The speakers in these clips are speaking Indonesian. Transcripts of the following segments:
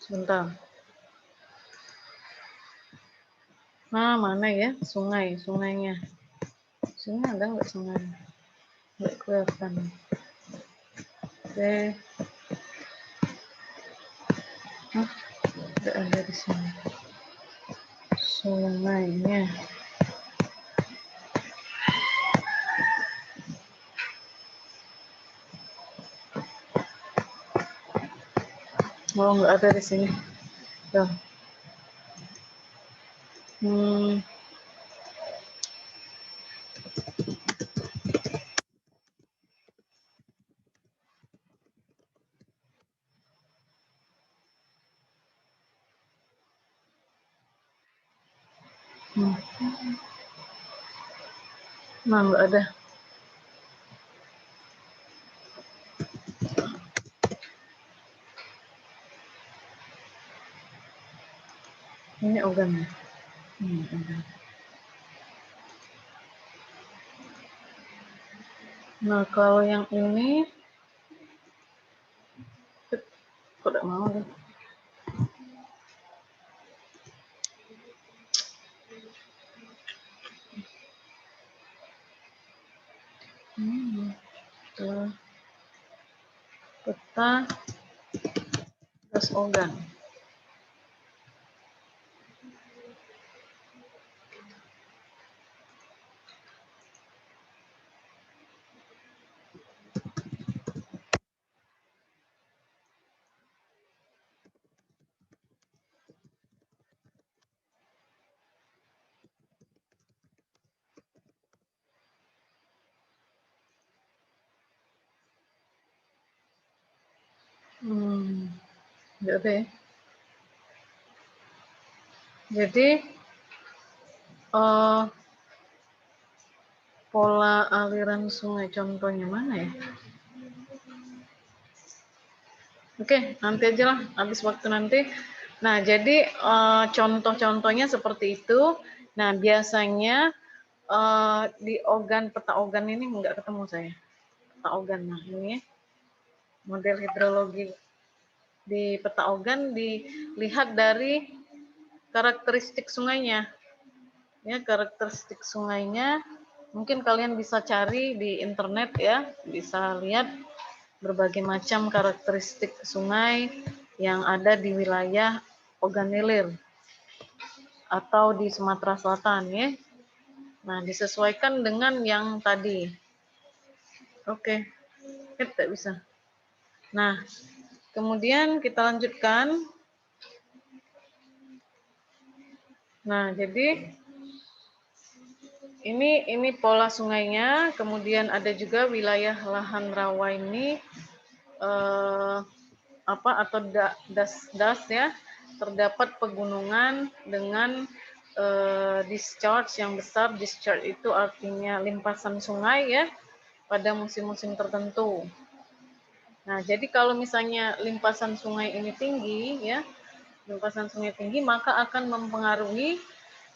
Sebentar. Nah, mana ya sungainya? Sungai ada nggak sungai? Nggak kelihatan. Oke. Hah? Nggak ada di sini. Sungainya. Oh, nggak ada di sini. Tuh. Nah, nggak ada. Ini ogan. Ogan. Nah, kalau yang ini kok tidak mau deh. Tuh. Peta gas ogan. Nggak ada ya. Jadi pola aliran sungai contohnya mana ya? Oke, nanti aja lah, habis waktu nanti. Nah, jadi contoh-contohnya seperti itu. Nah, biasanya di peta ogan ini nggak ketemu saya. Peta ogan, nah ini model hidrologi di peta ogan dilihat dari karakteristik sungainya. Ya, karakteristik sungainya mungkin kalian bisa cari di internet ya, bisa lihat berbagai macam karakteristik sungai yang ada di wilayah Ogan Ilir atau di Sumatera Selatan ya. Nah, disesuaikan dengan yang tadi. Oke, tidak bisa. Nah, kemudian kita lanjutkan. Nah, jadi ini pola sungainya, kemudian ada juga wilayah lahan rawa ini atau das ya, terdapat pegunungan dengan discharge yang besar. Discharge itu artinya limpasan sungai ya pada musim-musim tertentu. Nah, jadi kalau misalnya limpasan sungai ini tinggi ya, limpasan sungai tinggi, maka akan mempengaruhi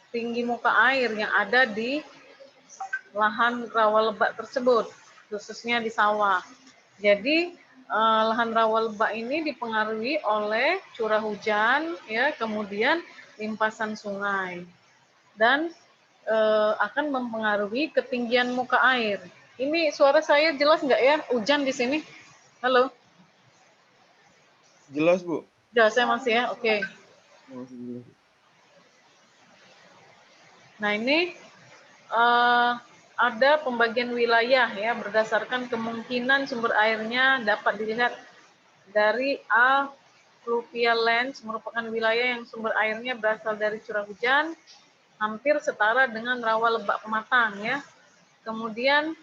tinggi muka air yang ada di lahan rawa lebak tersebut, khususnya di sawah. Jadi lahan rawa lebak ini dipengaruhi oleh curah hujan, ya, kemudian limpasan sungai, dan akan mempengaruhi ketinggian muka air. Ini suara saya jelas nggak ya? Hujan di sini. Halo. Jelas, Bu. Jelas saya masih ya. Oke. Nah, ini ada pembagian wilayah ya berdasarkan kemungkinan sumber airnya dapat dilihat dari A. Fluvial Lands merupakan wilayah yang sumber airnya berasal dari curah hujan hampir setara dengan rawa lebak pematang ya. Kemudian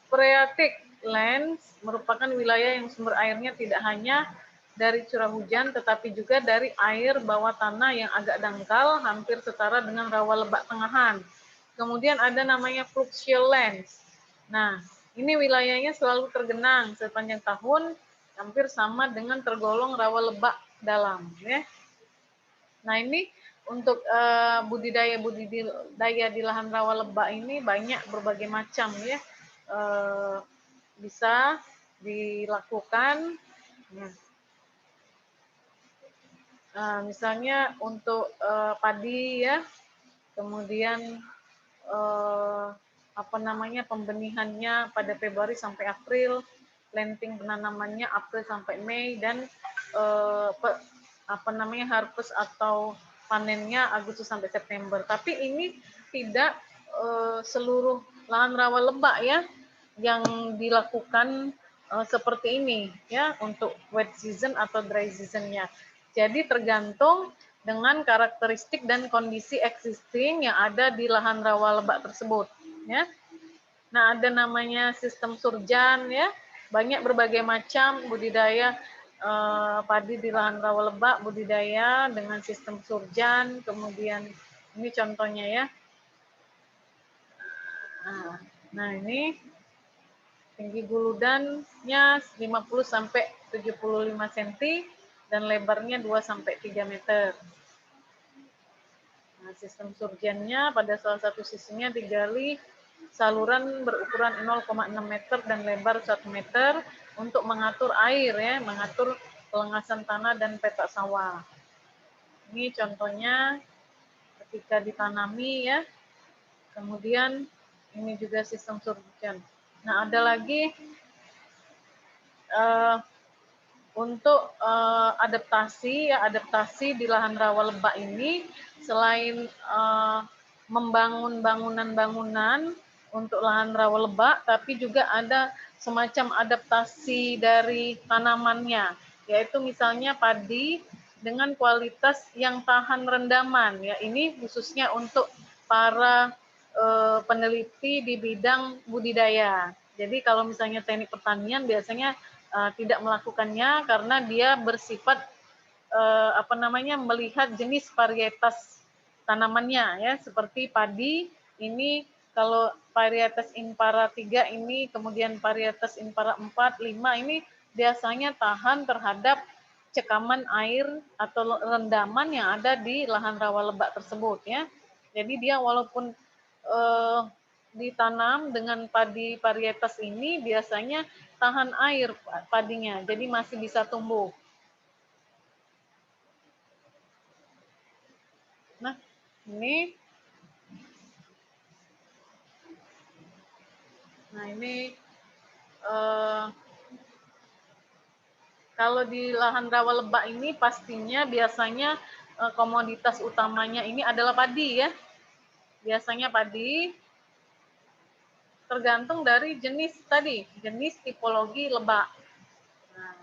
Phreatic Lands merupakan wilayah yang sumber airnya tidak hanya dari curah hujan tetapi juga dari air bawah tanah yang agak dangkal hampir setara dengan rawa lebak tengahan. Kemudian ada namanya Fluvial Lands. Nah, ini wilayahnya selalu tergenang sepanjang tahun hampir sama dengan tergolong rawa lebak dalam ya. Nah, ini untuk budidaya di lahan rawa lebak ini banyak berbagai macam ya. Bisa dilakukan. Nah, Misalnya untuk padi ya, kemudian apa namanya pembenihannya pada Februari sampai April, planting penanamannya April sampai Mei, dan apa namanya harvest atau panennya Agustus sampai September. Tapi ini tidak seluruh lahan rawa lebak ya yang dilakukan seperti ini ya untuk wet season atau dry seasonnya. Jadi tergantung dengan karakteristik dan kondisi existing yang ada di lahan rawa lebak tersebut ya. Nah, ada namanya sistem surjan ya. Banyak berbagai macam budidaya padi di lahan rawa lebak, budidaya dengan sistem surjan. Kemudian ini contohnya ya. Nah ini tinggi guludannya 50 sampai 75 cm dan lebarnya 2 sampai 3 meter. Nah, sistem surjannya pada salah satu sisinya digali saluran berukuran 0,6 meter dan lebar 1 meter untuk mengatur air ya, mengatur pelengasan tanah dan petak sawah. Ini contohnya ketika ditanami ya. Kemudian ini juga sistem surjan. Nah, ada lagi untuk adaptasi di lahan rawa lebak ini selain membangun bangunan-bangunan untuk lahan rawa lebak, tapi juga ada semacam adaptasi dari tanamannya, yaitu misalnya padi dengan kualitas yang tahan rendaman ya. Ini khususnya untuk para peneliti di bidang budidaya. Jadi kalau misalnya teknik pertanian biasanya tidak melakukannya karena dia bersifat apa namanya melihat jenis varietas tanamannya ya, seperti padi ini kalau varietas Impara 3 ini, kemudian varietas Impara 4, 5 ini biasanya tahan terhadap cekaman air atau rendaman yang ada di lahan rawa lebak tersebut ya. Jadi dia walaupun ditanam dengan padi varietas ini biasanya tahan air padinya, jadi masih bisa tumbuh. Nah, ini kalau di lahan rawa lebak ini pastinya biasanya komoditas utamanya ini adalah padi ya. Biasanya padi, tergantung dari jenis tadi, jenis tipologi lebak. Nah,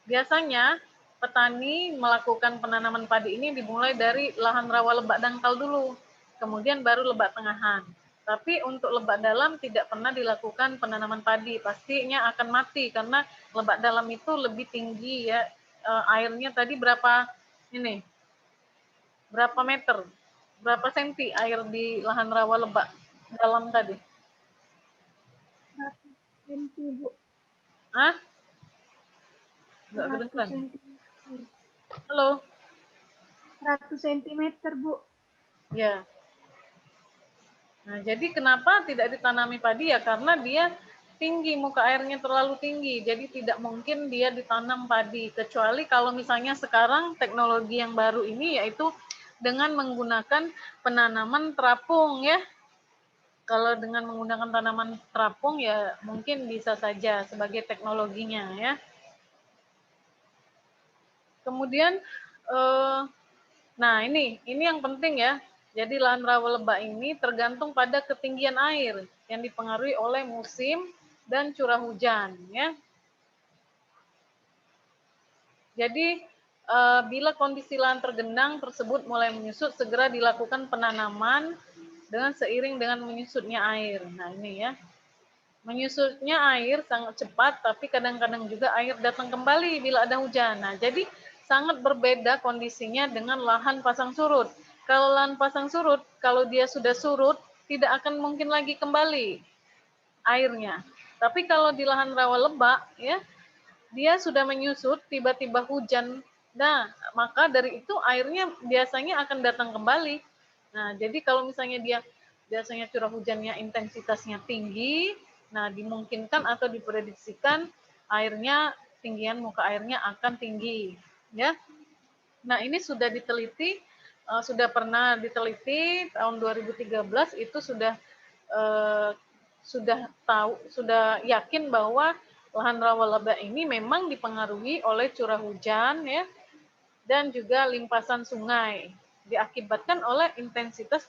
biasanya petani melakukan penanaman padi ini dimulai dari lahan rawa lebak dangkal dulu, kemudian baru lebak tengahan. Tapi untuk lebak dalam tidak pernah dilakukan penanaman padi, pastinya akan mati karena lebak dalam itu lebih tinggi ya. Airnya tadi berapa ini? Berapa meter? Berapa senti air di lahan rawa lebak dalam tadi? 100 cm, Bu. Hah? 100 cm. Halo? 100 cm, Bu. Ya. Nah, jadi kenapa tidak ditanami padi ya? Karena dia tinggi, muka airnya terlalu tinggi. Jadi tidak mungkin dia ditanam padi. Kecuali kalau misalnya sekarang teknologi yang baru ini yaitu dengan menggunakan penanaman terapung ya. Kalau dengan menggunakan tanaman terapung ya mungkin bisa saja sebagai teknologinya ya. Kemudian nah ini yang penting ya. Jadi lahan rawa lebak ini tergantung pada ketinggian air yang dipengaruhi oleh musim dan curah hujan ya. Jadi bila kondisi lahan tergenang tersebut mulai menyusut, segera dilakukan penanaman dengan seiring dengan menyusutnya air. Nah ini ya. Menyusutnya air sangat cepat, tapi kadang-kadang juga air datang kembali bila ada hujan. Nah, jadi sangat berbeda kondisinya dengan lahan pasang surut. Kalau lahan pasang surut, kalau dia sudah surut, tidak akan mungkin lagi kembali airnya. Tapi kalau di lahan rawa lebak, ya, dia sudah menyusut, tiba-tiba hujan. Nah, maka dari itu airnya biasanya akan datang kembali. Nah, jadi kalau misalnya dia biasanya curah hujannya intensitasnya tinggi, nah dimungkinkan atau diprediksikan airnya tinggian muka airnya akan tinggi, ya. Nah, ini sudah diteliti, sudah pernah diteliti tahun 2013 itu eh, sudah yakin bahwa lahan rawa lebak ini memang dipengaruhi oleh curah hujan ya dan juga limpasan sungai diakibatkan oleh intensitas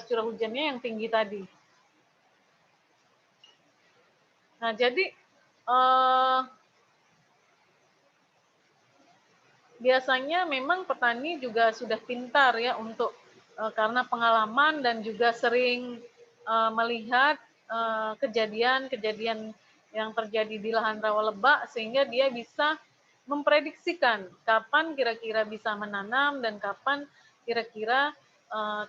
curah hujannya yang tinggi tadi. Nah, jadi biasanya memang petani juga sudah pintar ya untuk karena pengalaman dan juga sering melihat kejadian-kejadian yang terjadi di lahan rawa lebak sehingga dia bisa memprediksikan kapan kira-kira bisa menanam dan kapan kira-kira uh,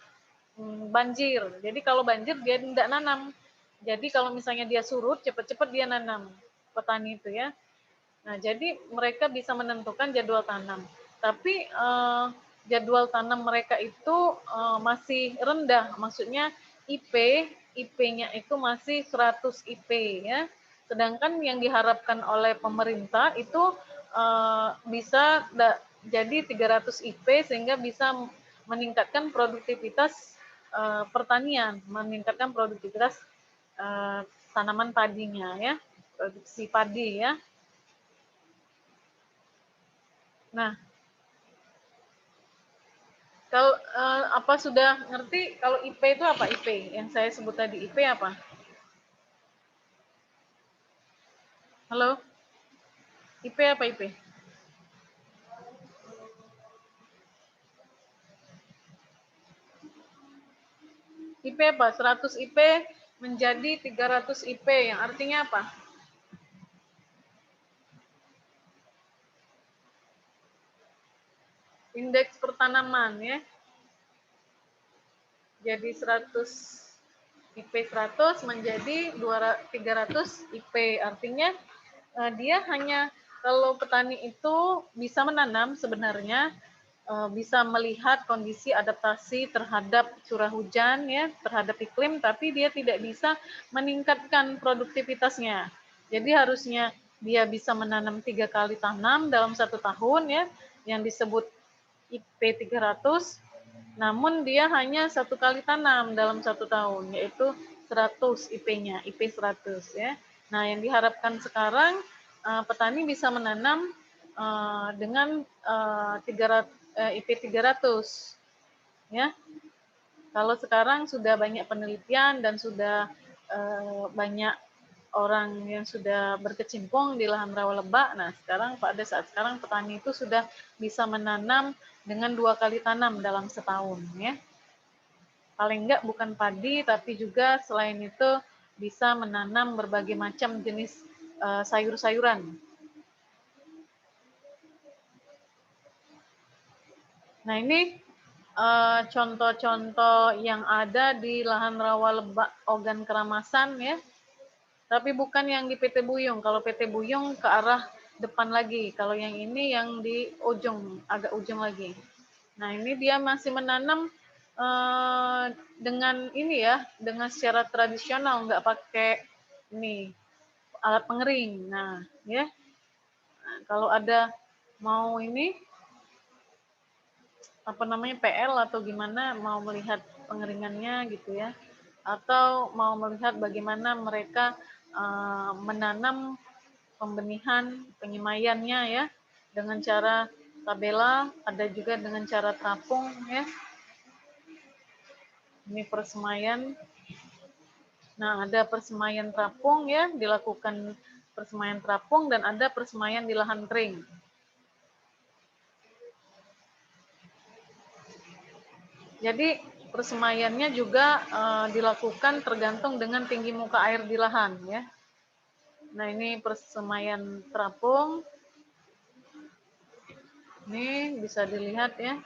banjir. Jadi kalau banjir dia tidak nanam. Jadi kalau misalnya dia surut, cepat-cepat dia nanam, petani itu ya. Nah, jadi mereka bisa menentukan jadwal tanam. Tapi jadwal tanam mereka itu masih rendah, maksudnya IP-nya itu masih 100 IP ya. Sedangkan yang diharapkan oleh pemerintah itu bisa jadi 300 IP sehingga bisa meningkatkan produktivitas pertanian, meningkatkan produktivitas tanaman padinya ya, produksi padi ya. Nah, kalau apa sudah ngerti kalau IP itu apa IP? Yang saya sebut tadi IP apa? Halo? IP apa IP? IP apa? 100 IP menjadi 300 IP yang artinya apa? Indeks pertanaman ya. Jadi 100 IP 100 menjadi 300 IP. Artinya dia hanya kalau petani itu bisa menanam sebenarnya bisa melihat kondisi adaptasi terhadap curah hujan ya, terhadap iklim, tapi dia tidak bisa meningkatkan produktivitasnya. Jadi harusnya dia bisa menanam 3 kali tanam dalam 1 tahun ya, yang disebut IP 300, namun dia hanya 1 kali tanam dalam 1 tahun, yaitu 100 IP-nya, IP 100 ya. Nah, yang diharapkan sekarang petani bisa menanam dengan 300, IP 300 ya. Kalau sekarang sudah banyak penelitian dan sudah banyak orang yang sudah berkecimpung di lahan rawa lebak. Nah, sekarang pada saat sekarang petani itu sudah bisa menanam dengan 2 kali tanam dalam setahun ya. Paling enggak bukan padi tapi juga selain itu bisa menanam berbagai macam jenis sayur-sayuran. Nah, ini contoh-contoh yang ada di lahan rawa lebak Ogan Keramasan ya. Tapi bukan yang di PT Buyung. Kalau PT Buyung ke arah depan lagi. Kalau yang ini yang di ujung, agak ujung lagi. Nah, ini dia masih menanam dengan ini ya, dengan secara tradisional, nggak pakai ini alat pengering. Nah, ya, kalau ada mau ini apa namanya PL atau gimana mau melihat pengeringannya gitu ya, atau mau melihat bagaimana mereka menanam pembenihan penyemaiannya ya dengan cara tabela, ada juga dengan cara terapung ya. Ini persemaian. Nah, ada persemaian terapung ya, dilakukan persemaian terapung dan ada persemaian di lahan kering. Jadi persemaiannya juga dilakukan tergantung dengan tinggi muka air di lahan ya. Nah, ini persemaian terapung. Ini bisa dilihat ya.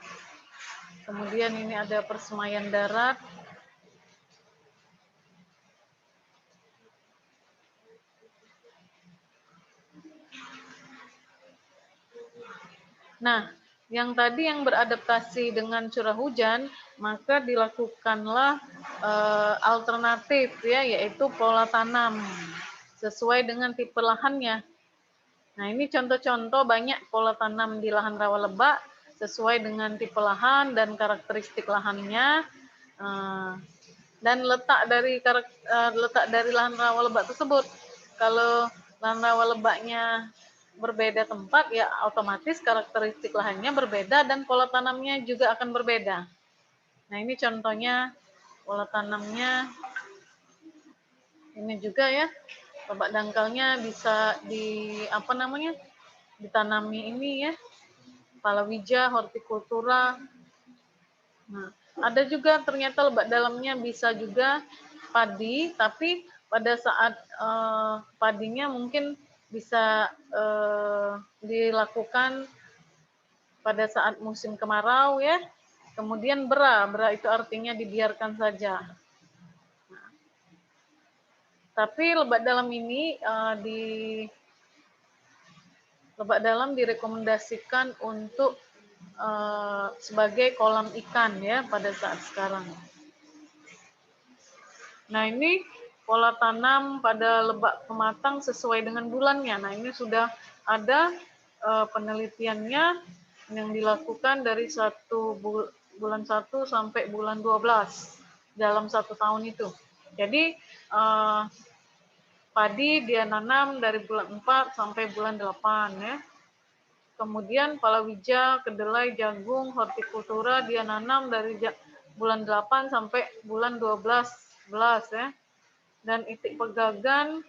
Kemudian ini ada persemaian darat. Nah, yang tadi yang beradaptasi dengan curah hujan, maka dilakukanlah alternatif ya, yaitu pola tanam sesuai dengan tipe lahannya. Nah, ini contoh-contoh banyak pola tanam di lahan rawa lebak sesuai dengan tipe lahan dan karakteristik lahannya. Dan letak dari lahan rawa lebak tersebut. Kalau lahan rawa lebaknya berbeda tempat, ya otomatis karakteristik lahannya berbeda dan pola tanamnya juga akan berbeda. Nah, ini contohnya pola tanamnya. Ini juga ya, lebak dangkalnya bisa ditanami ini ya, palawija, hortikultura. Nah, ada juga ternyata lebak dalamnya bisa juga padi, tapi pada saat padinya mungkin bisa dilakukan pada saat musim kemarau ya. Kemudian bera itu artinya dibiarkan saja. Nah, tapi lebak dalam ini lebak dalam direkomendasikan untuk sebagai kolam ikan ya pada saat sekarang. Nah, ini pola tanam pada lebak pematang sesuai dengan bulannya. Nah, ini sudah ada penelitiannya yang dilakukan dari bulan 1 sampai bulan 12 dalam 1 tahun itu. Jadi padi dia nanam dari bulan 4 sampai bulan 8 ya. Kemudian palawija, kedelai, jagung, hortikultura dia nanam dari bulan 8 sampai bulan 12 ya. Dan itik pegagan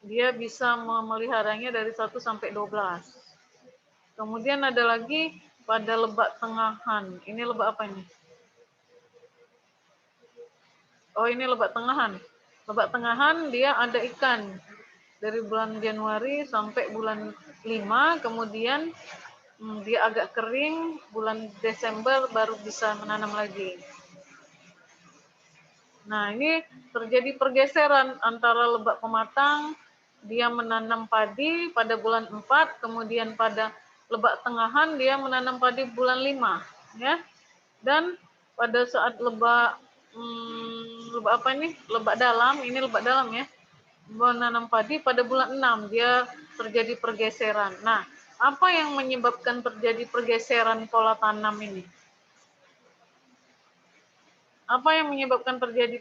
dia bisa memeliharanya dari 1 sampai 12. Kemudian ada lagi pada lebak tengahan. Ini lebak apa ini? Oh, ini lebak tengahan. Lebak tengahan dia ada ikan dari bulan Januari sampai bulan 5, kemudian dia agak kering, bulan Desember baru bisa menanam lagi. Nah, ini terjadi pergeseran antara lebak pematang, dia menanam padi pada bulan 4, kemudian pada lebak tengahan dia menanam padi bulan 5, ya. Dan pada saat lebak lebak dalam, ini lebak dalam ya, menanam padi pada bulan 6, dia terjadi pergeseran. Nah, apa yang menyebabkan terjadi pergeseran pola tanam ini? Apa yang menyebabkan terjadi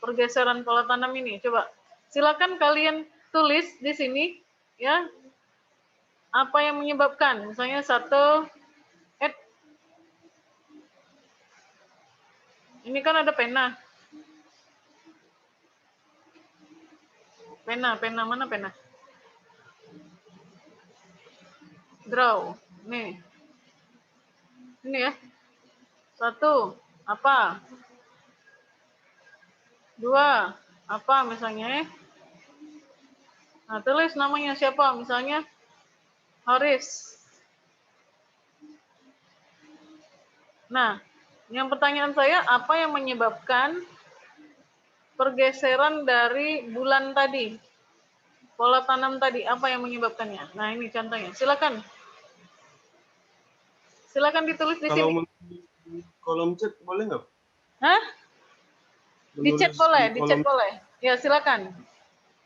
pergeseran pola tanam ini? Coba, silakan kalian tulis di sini, ya. Apa yang menyebabkan? Misalnya ini kan ada pena. Pena, mana pena? Draw, nih. Ini ya. 1, apa? 2, apa misalnya? Nah, tulis namanya siapa? Misalnya Haris. Nah, yang pertanyaan saya, apa yang menyebabkan pergeseran dari bulan tadi? Pola tanam tadi, apa yang menyebabkannya? Nah, ini contohnya. Silakan. Silakan ditulis di Kalau sini. kolom chat boleh nggak? Hah? Di chat boleh, di chat boleh. Ya, silakan.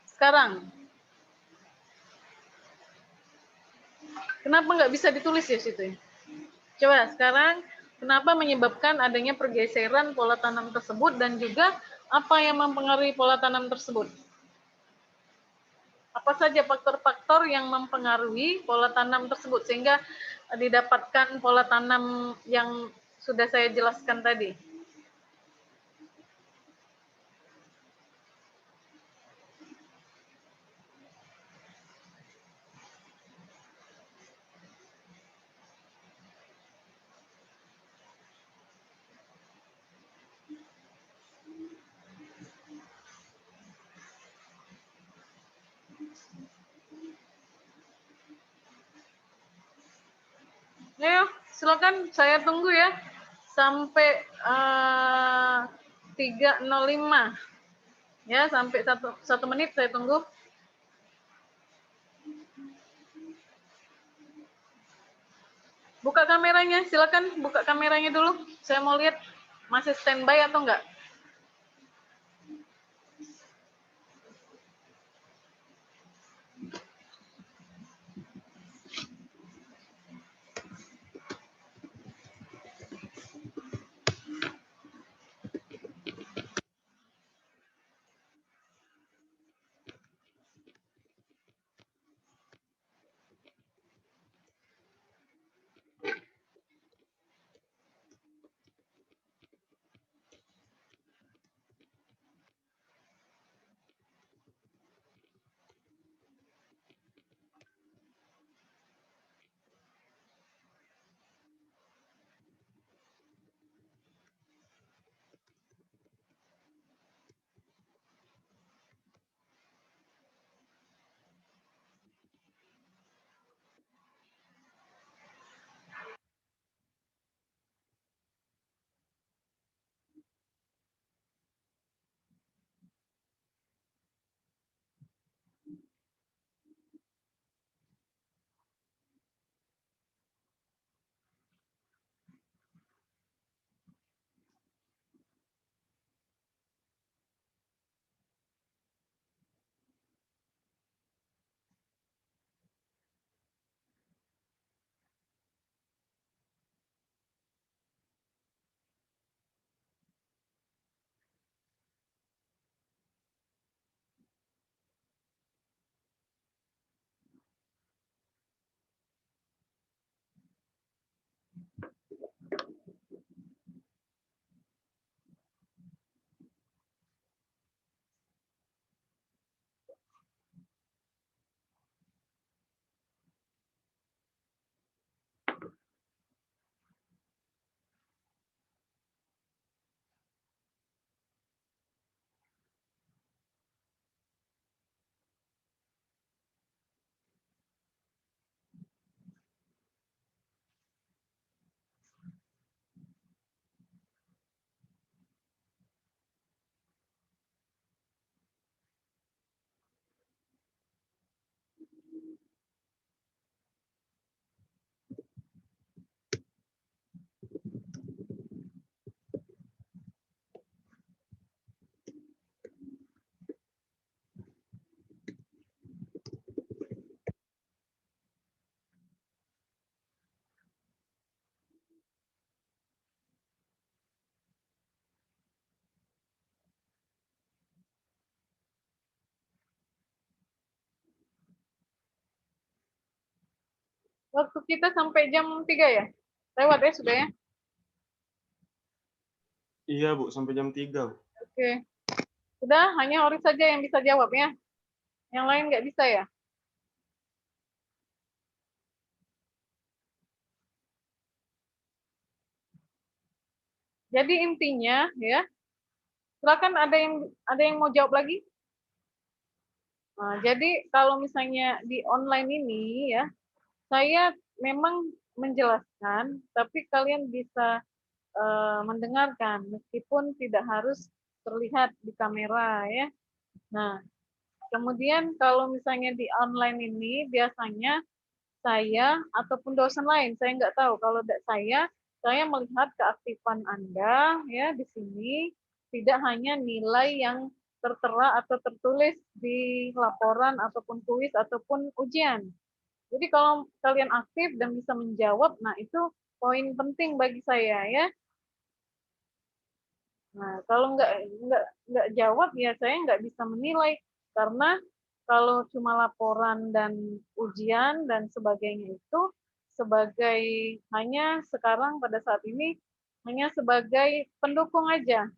Sekarang. Kenapa nggak bisa ditulis ya situ? Coba sekarang, kenapa menyebabkan adanya pergeseran pola tanam tersebut dan juga apa yang mempengaruhi pola tanam tersebut? Apa saja faktor-faktor yang mempengaruhi pola tanam tersebut sehingga didapatkan pola tanam yang sudah saya jelaskan tadi? Ayo, silakan, saya tunggu ya sampai 3:05 ya, sampai 1 menit saya tunggu. Buka kameranya, silakan buka kameranya dulu. Saya mau lihat masih standby atau enggak. Waktu kita sampai jam 3 ya? Lewat ya sudah ya? Iya, Bu, sampai jam 3. Bu. Oke. Sudah, hanya Ori saja yang bisa jawab ya. Yang lain nggak bisa ya? Jadi intinya ya, silakan ada yang mau jawab lagi? Nah, jadi kalau misalnya di online ini ya, saya memang menjelaskan, tapi kalian bisa mendengarkan meskipun tidak harus terlihat di kamera ya. Nah, kemudian kalau misalnya di online ini biasanya saya ataupun dosen lain, saya nggak tahu. Kalau saya melihat keaktifan Anda ya di sini tidak hanya nilai yang tertera atau tertulis di laporan ataupun kuis ataupun ujian. Jadi kalau kalian aktif dan bisa menjawab, nah itu poin penting bagi saya ya. Nah, kalau nggak jawab ya saya nggak bisa menilai karena kalau cuma laporan dan ujian dan sebagainya itu sebagai hanya sekarang pada saat ini hanya sebagai pendukung aja.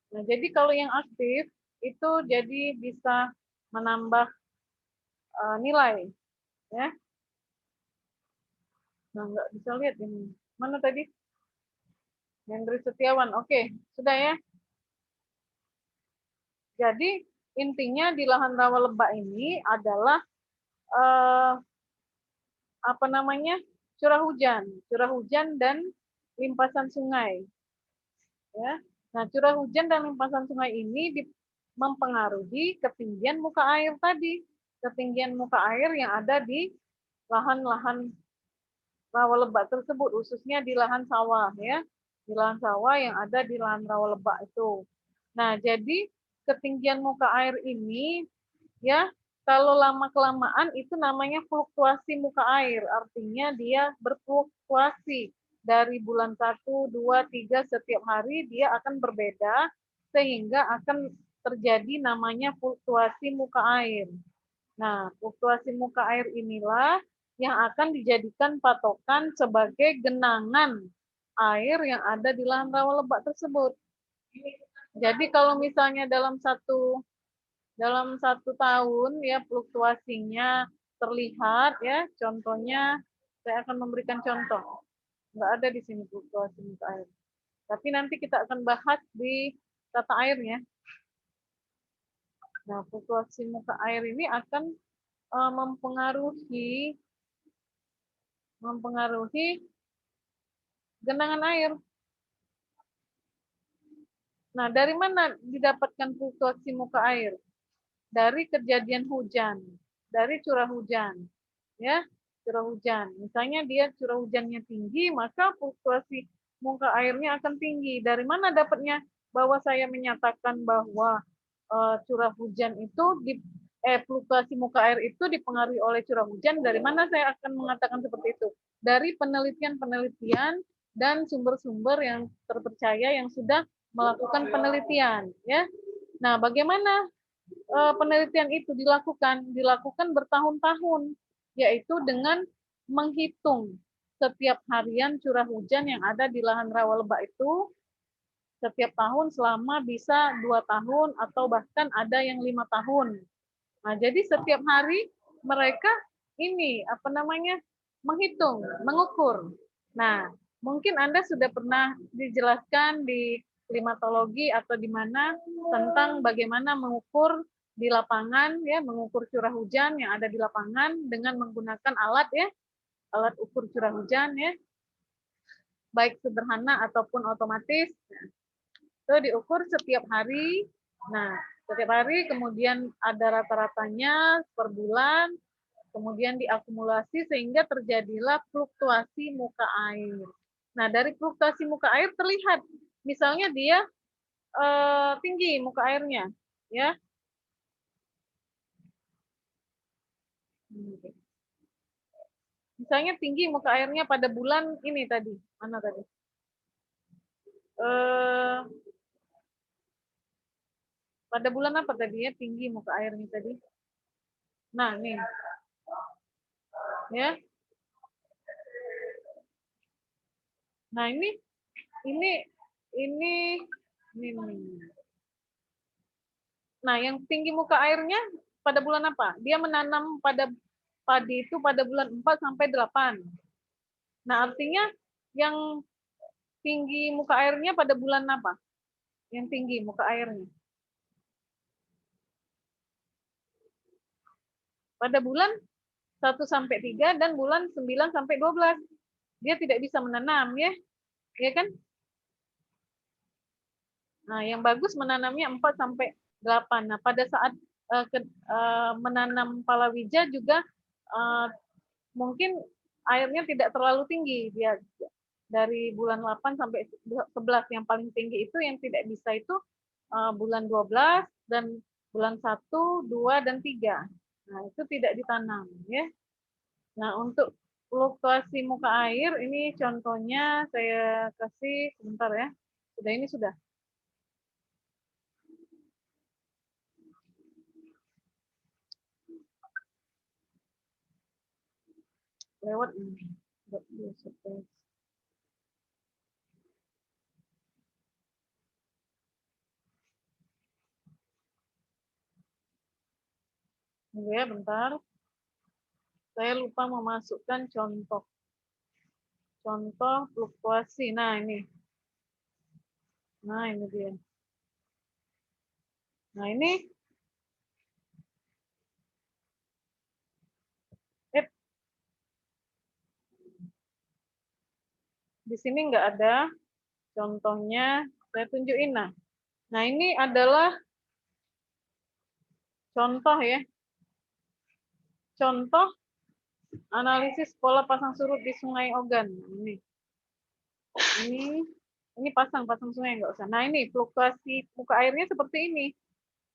Nah, jadi kalau yang aktif itu jadi bisa menambah nilai ya. Nah, nggak bisa lihat ini. Mana tadi? Hendri Setiawan. Oke, sudah ya. Jadi intinya di lahan rawa lebak ini adalah apa namanya curah hujan dan limpasan sungai. Ya, nah curah hujan dan limpasan sungai ini mempengaruhi ketinggian muka air tadi, ketinggian muka air yang ada di lahan-lahan rawa lebak tersebut, khususnya di lahan sawah ya, di lahan sawah yang ada di lahan rawa lebak itu. Nah, jadi ketinggian muka air ini ya kalau lama-kelamaan itu namanya fluktuasi muka air, artinya dia berfluktuasi dari bulan 1, 2, 3 setiap hari dia akan berbeda sehingga akan terjadi namanya fluktuasi muka air. Nah, fluktuasi muka air inilah yang akan dijadikan patokan sebagai genangan air yang ada di lahan rawa lebak tersebut. Jadi kalau misalnya dalam satu tahun ya fluktuasinya terlihat ya, contohnya saya akan memberikan contoh. Nggak ada di sini fluktuasi muka air. Tapi nanti kita akan bahas di tata airnya. Nah, fluktuasi muka air ini akan mempengaruhi genangan air. Nah, dari mana didapatkan fluktuasi muka air? Dari kejadian hujan, dari curah hujan. Ya, curah hujan. Misalnya dia curah hujannya tinggi, maka fluktuasi muka airnya akan tinggi. Dari mana dapatnya bahwa saya menyatakan bahwa curah hujan itu fluktuasi muka air itu dipengaruhi oleh curah hujan? Dari mana saya akan mengatakan seperti itu? Dari penelitian-penelitian dan sumber-sumber yang terpercaya yang sudah melakukan penelitian, ya. Nah, bagaimana penelitian itu dilakukan? Dilakukan bertahun-tahun, yaitu dengan menghitung setiap harian curah hujan yang ada di lahan rawa lebak itu setiap tahun selama bisa 2 tahun atau bahkan ada yang 5 tahun. Nah, jadi setiap hari mereka ini apa namanya menghitung, mengukur. Nah, mungkin Anda sudah pernah dijelaskan di klimatologi atau di mana tentang bagaimana mengukur di lapangan ya, mengukur curah hujan yang ada di lapangan dengan menggunakan alat ya, alat ukur curah hujan ya, baik sederhana ataupun otomatis. Itu diukur setiap hari. Nah, Setiap hari, kemudian ada rata-ratanya per bulan, kemudian diakumulasi sehingga terjadilah fluktuasi muka air. Nah, dari fluktuasi muka air terlihat, misalnya dia tinggi muka airnya, ya. Misalnya tinggi muka airnya pada bulan ini tadi, mana tadi? Pada bulan apa tadi ya tinggi muka airnya tadi? Nah, nih. Ya. Nah, ini. Nah, yang tinggi muka airnya pada bulan apa? Dia menanam pada padi itu pada bulan 4 sampai 8. Nah, artinya yang tinggi muka airnya pada bulan apa? Yang tinggi muka airnya. Pada bulan 1 sampai 3 dan bulan 9 sampai 12. Dia tidak bisa menanam, ya. Ya kan? Nah, yang bagus menanamnya 4 sampai 8. Nah, pada saat menanam palawija juga mungkin airnya tidak terlalu tinggi. Dia dari bulan 8 sampai 11 yang paling tinggi itu yang tidak bisa itu bulan 12 dan bulan 1, 2 dan 3. Nah, itu tidak ditanam, ya. Nah, untuk fluktuasi muka air ini contohnya saya kasih sebentar ya. Ini sudah. Lewat ini. Ya, bentar. Saya lupa memasukkan contoh. Contoh fluktuasi. Nah, ini. Nah, ini dia. Nah, ini. Di sini nggak ada contohnya. Saya tunjukin. Nah, ini adalah contoh ya. Contoh analisis pola pasang surut di Sungai Ogan. Ini pasang sungai nggak usah. Nah, ini fluktuasi muka airnya seperti ini.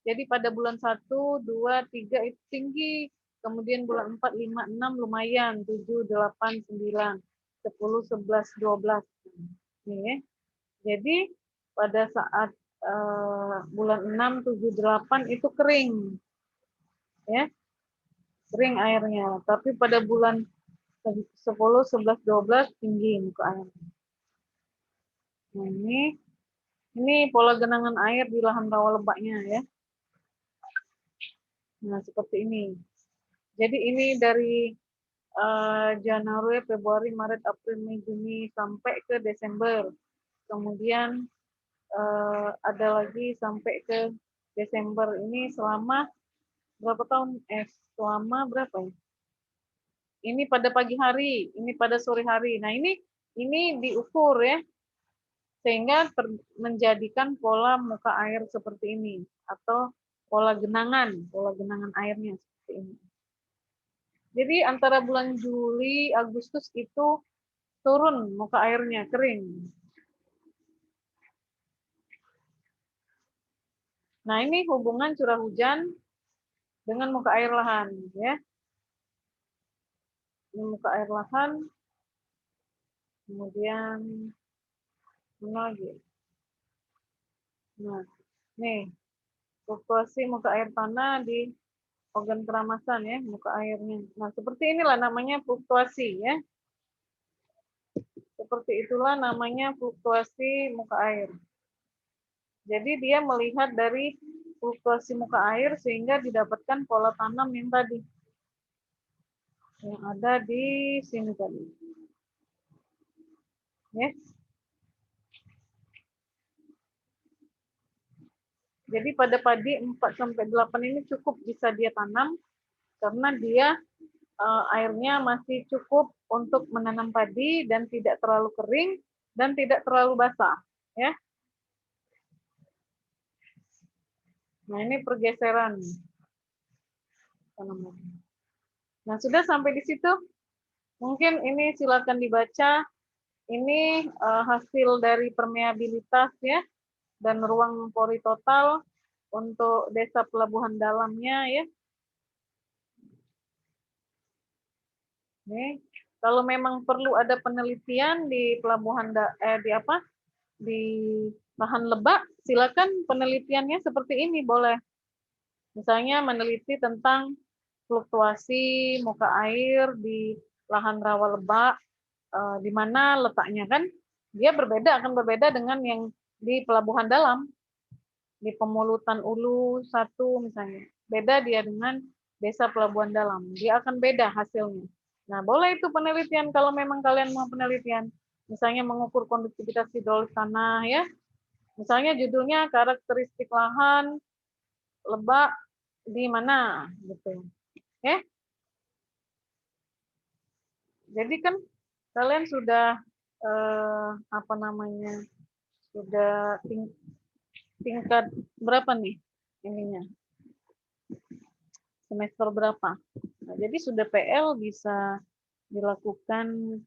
Jadi pada bulan 1, 2, 3 itu tinggi. Kemudian bulan 4, 5, 6 lumayan. 7, 8, 9, 10, 11, 12. Nih ya. Jadi pada saat bulan 6, 7, 8 itu kering. Ya. Kering airnya. Tapi pada bulan 10, 11, 12 tinggi muka airnya. Nah, ini pola genangan air di lahan rawa lebaknya ya. Nah, seperti ini. Jadi ini dari Januari, Februari, Maret, April, Mei, Juni sampai ke Desember. Kemudian ada lagi sampai ke Desember ini selama berapa tahun? Selama berapa ya? Ini pada pagi hari, ini pada sore hari. Nah, ini diukur ya. Sehingga menjadikan pola muka air seperti ini atau pola genangan airnya seperti ini. Jadi antara bulan Juli, Agustus itu turun muka airnya, kering. Nah, ini hubungan curah hujan dengan muka air lahan ya. Ini muka air lahan. Kemudian mana lagi? Nah, nih fluktuasi muka air tanah di Ogan Keramasan ya, muka airnya. Nah, seperti inilah namanya fluktuasi ya. Seperti itulah namanya fluktuasi muka air. Jadi dia melihat dari fluktuasi muka air sehingga didapatkan pola tanam yang tadi. Yang ada di sini tadi. Ya. Jadi pada padi 4 sampai 8 ini cukup bisa dia tanam karena dia airnya masih cukup untuk menanam padi dan tidak terlalu kering dan tidak terlalu basah, ya. Nah, ini pergeseran. Nah, sudah sampai di situ. Mungkin ini silakan dibaca. Ini hasil dari permeabilitas ya dan ruang pori total untuk desa pelabuhan dalamnya ya. Nih, kalau memang perlu ada penelitian di pelabuhan di lahan lebak, silakan penelitiannya seperti ini boleh. Misalnya meneliti tentang fluktuasi muka air di lahan rawa lebak, di mana letaknya kan dia akan berbeda dengan yang di pelabuhan dalam, di Pemulutan Ulu 1 misalnya. Beda dia dengan desa pelabuhan dalam, dia akan beda hasilnya. Nah, boleh itu penelitian kalau memang kalian mau penelitian. Misalnya mengukur konduktivitas hidrolik tanah ya. Misalnya judulnya karakteristik lahan lebak di mana gitu. Ya. Jadi kan kalian sudah sudah tingkat berapa nih ininya? Semester berapa? Nah, jadi sudah PL bisa dilakukan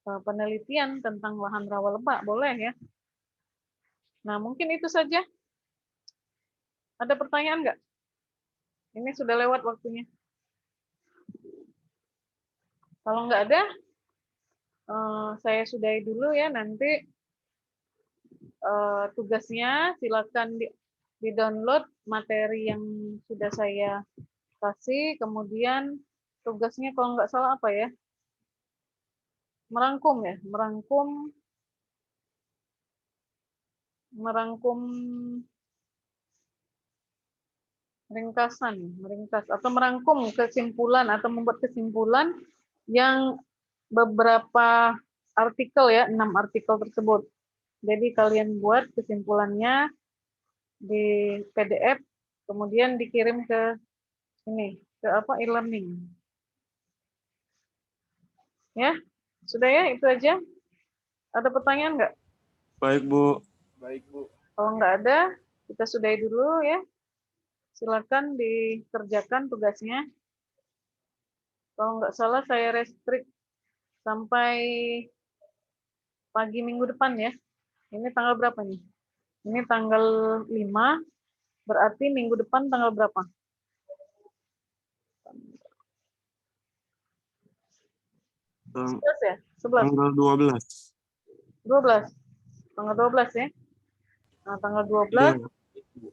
penelitian tentang lahan rawa lebak, boleh ya. Nah, mungkin itu saja. Ada pertanyaan nggak? Ini sudah lewat waktunya. Kalau nggak ada, saya sudahi dulu ya. Nanti tugasnya silakan di-download materi yang sudah saya kasih. Kemudian tugasnya kalau nggak salah apa ya? Merangkum ya, merangkum meringkas atau merangkum kesimpulan atau membuat kesimpulan yang beberapa artikel ya, 6 artikel tersebut. Jadi kalian buat kesimpulannya di PDF, kemudian dikirim ke ini, ke e-learning. Ya, sudah ya, itu aja. Ada pertanyaan nggak? Baik, Bu. Kalau nggak ada, kita sudahi dulu ya. Silakan dikerjakan tugasnya. Kalau nggak salah saya restrict sampai pagi minggu depan ya. Ini tanggal berapa nih? Ini tanggal 5, berarti minggu depan tanggal berapa? Tang- 11 ya? 11? Tanggal 12. 12? Tanggal 12 ya? Nah, tanggal 12 Iya.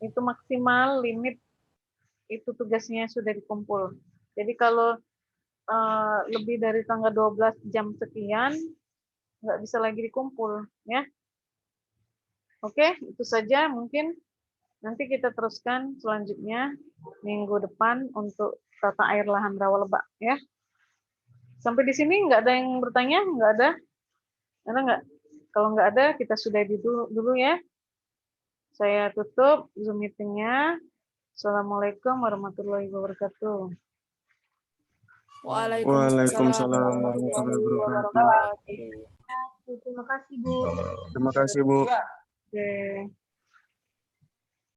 itu maksimal limit itu tugasnya sudah dikumpul. Jadi kalau lebih dari tanggal 12 jam sekian, nggak bisa lagi dikumpul. Ya. Oke, itu saja mungkin. Nanti kita teruskan selanjutnya minggu depan untuk tata air lahan rawa lebak. Ya. Sampai di sini nggak ada yang bertanya? Nggak ada? Ada nggak? Kalau nggak ada, kita sudah dulu ya. Saya tutup Zoom meeting-nya. Assalamualaikum warahmatullahi wabarakatuh. Waalaikumsalam warahmatullahi wabarakatuh. Terima kasih, Bu. Terima kasih, Bu. Oke.